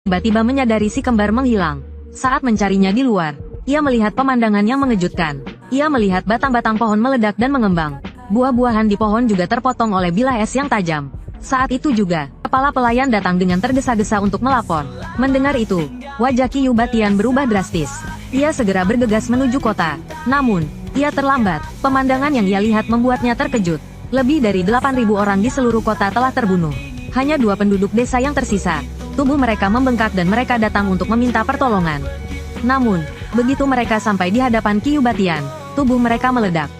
tiba-tiba menyadari si kembar menghilang. Saat mencarinya di luar, ia melihat pemandangan yang mengejutkan. Ia melihat batang-batang pohon meledak dan mengembang. Buah-buahan di pohon juga terpotong oleh bilah es yang tajam. Saat itu juga, kepala pelayan datang dengan tergesa-gesa untuk melapor. Mendengar itu, wajah Qiyu Batian berubah drastis. Ia segera bergegas menuju kota. Namun, ia terlambat. Pemandangan yang ia lihat membuatnya terkejut. Lebih dari 8.000 orang di seluruh kota telah terbunuh. Hanya 2 penduduk desa yang tersisa. Tubuh mereka membengkak dan mereka datang untuk meminta pertolongan. Namun, begitu mereka sampai di hadapan Qiyu Batian, tubuh mereka meledak.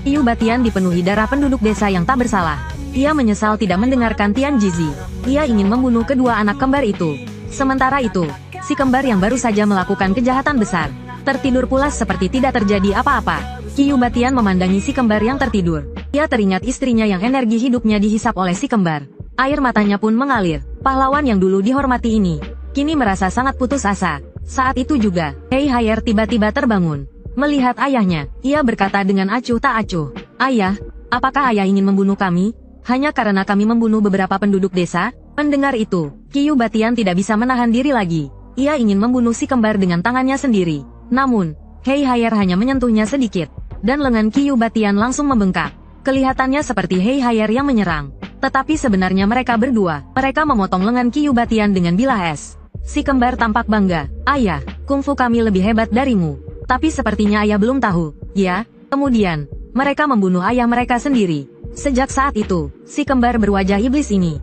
Qiyu Batian dipenuhi darah penduduk desa yang tak bersalah. Ia menyesal tidak mendengarkan Tian Jizi. Ia ingin membunuh kedua anak kembar itu. Sementara itu, si kembar yang baru saja melakukan kejahatan besar, tertidur pulas seperti tidak terjadi apa-apa. Qiyu Batian memandangi si kembar yang tertidur. Ia teringat istrinya yang energi hidupnya dihisap oleh si kembar. Air matanya pun mengalir. Pahlawan yang dulu dihormati ini, kini merasa sangat putus asa. Saat itu juga, Hei Haier tiba-tiba terbangun. Melihat ayahnya, ia berkata dengan acuh tak acuh. Ayah, apakah ayah ingin membunuh kami? Hanya karena kami membunuh beberapa penduduk desa? Mendengar itu, Qiyu Batian tidak bisa menahan diri lagi. Ia ingin membunuh si kembar dengan tangannya sendiri. Namun, Hei Haier hanya menyentuhnya sedikit, dan lengan Qiyu Batian langsung membengkak. Kelihatannya seperti Hei Haier yang menyerang. Tetapi sebenarnya mereka berdua, mereka memotong lengan Qiyu Batian dengan bilah es. Si kembar tampak bangga. Ayah, kungfu kami lebih hebat darimu. Tapi sepertinya ayah belum tahu. Ya, kemudian, mereka membunuh ayah mereka sendiri. Sejak saat itu, si kembar berwajah iblis ini.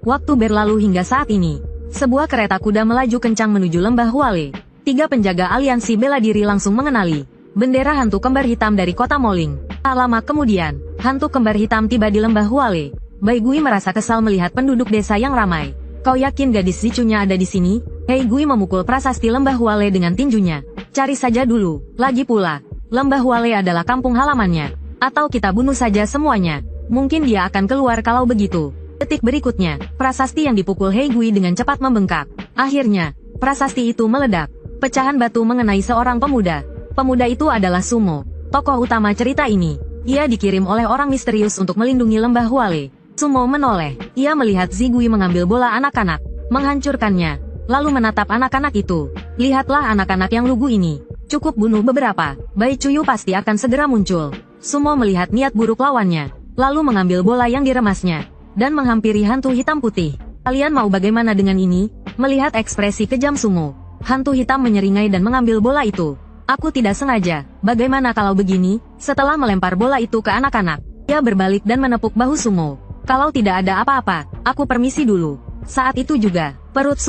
Waktu berlalu hingga saat ini. Sebuah kereta kuda melaju kencang menuju lembah Huale. 3 penjaga aliansi bela diri langsung mengenali bendera hantu kembar hitam dari kota Moling. Tak lama kemudian, hantu kembar hitam tiba di lembah Huale. Bai Gui merasa kesal melihat penduduk desa yang ramai. Kau yakin gadis Zicunya ada di sini? Hei Gui memukul prasasti lembah Huale dengan tinjunya. Cari saja dulu. Lagi pula, lembah Huale adalah kampung halamannya. Atau kita bunuh saja semuanya. Mungkin dia akan keluar kalau begitu. Detik berikutnya, prasasti yang dipukul Hei Gui dengan cepat membengkak. Akhirnya, prasasti itu meledak. Pecahan batu mengenai seorang pemuda. Pemuda itu adalah Sumo, tokoh utama cerita ini. Ia dikirim oleh orang misterius untuk melindungi lembah Huale. Sumo menoleh. Ia melihat Zigui mengambil bola anak-anak, menghancurkannya, lalu menatap anak-anak itu. Lihatlah anak-anak yang lugu ini. Cukup bunuh beberapa. Bai Cuyu pasti akan segera muncul. Sumo melihat niat buruk lawannya, lalu mengambil bola yang diremasnya, dan menghampiri hantu hitam putih. Kalian mau bagaimana dengan ini? Melihat ekspresi kejam Sumo, hantu hitam menyeringai dan mengambil bola itu. Aku tidak sengaja. Bagaimana kalau begini? Setelah melempar bola itu ke anak-anak, ia berbalik dan menepuk bahu Sumo. Kalau tidak ada apa-apa, aku permisi dulu. Saat itu juga, perut Sumo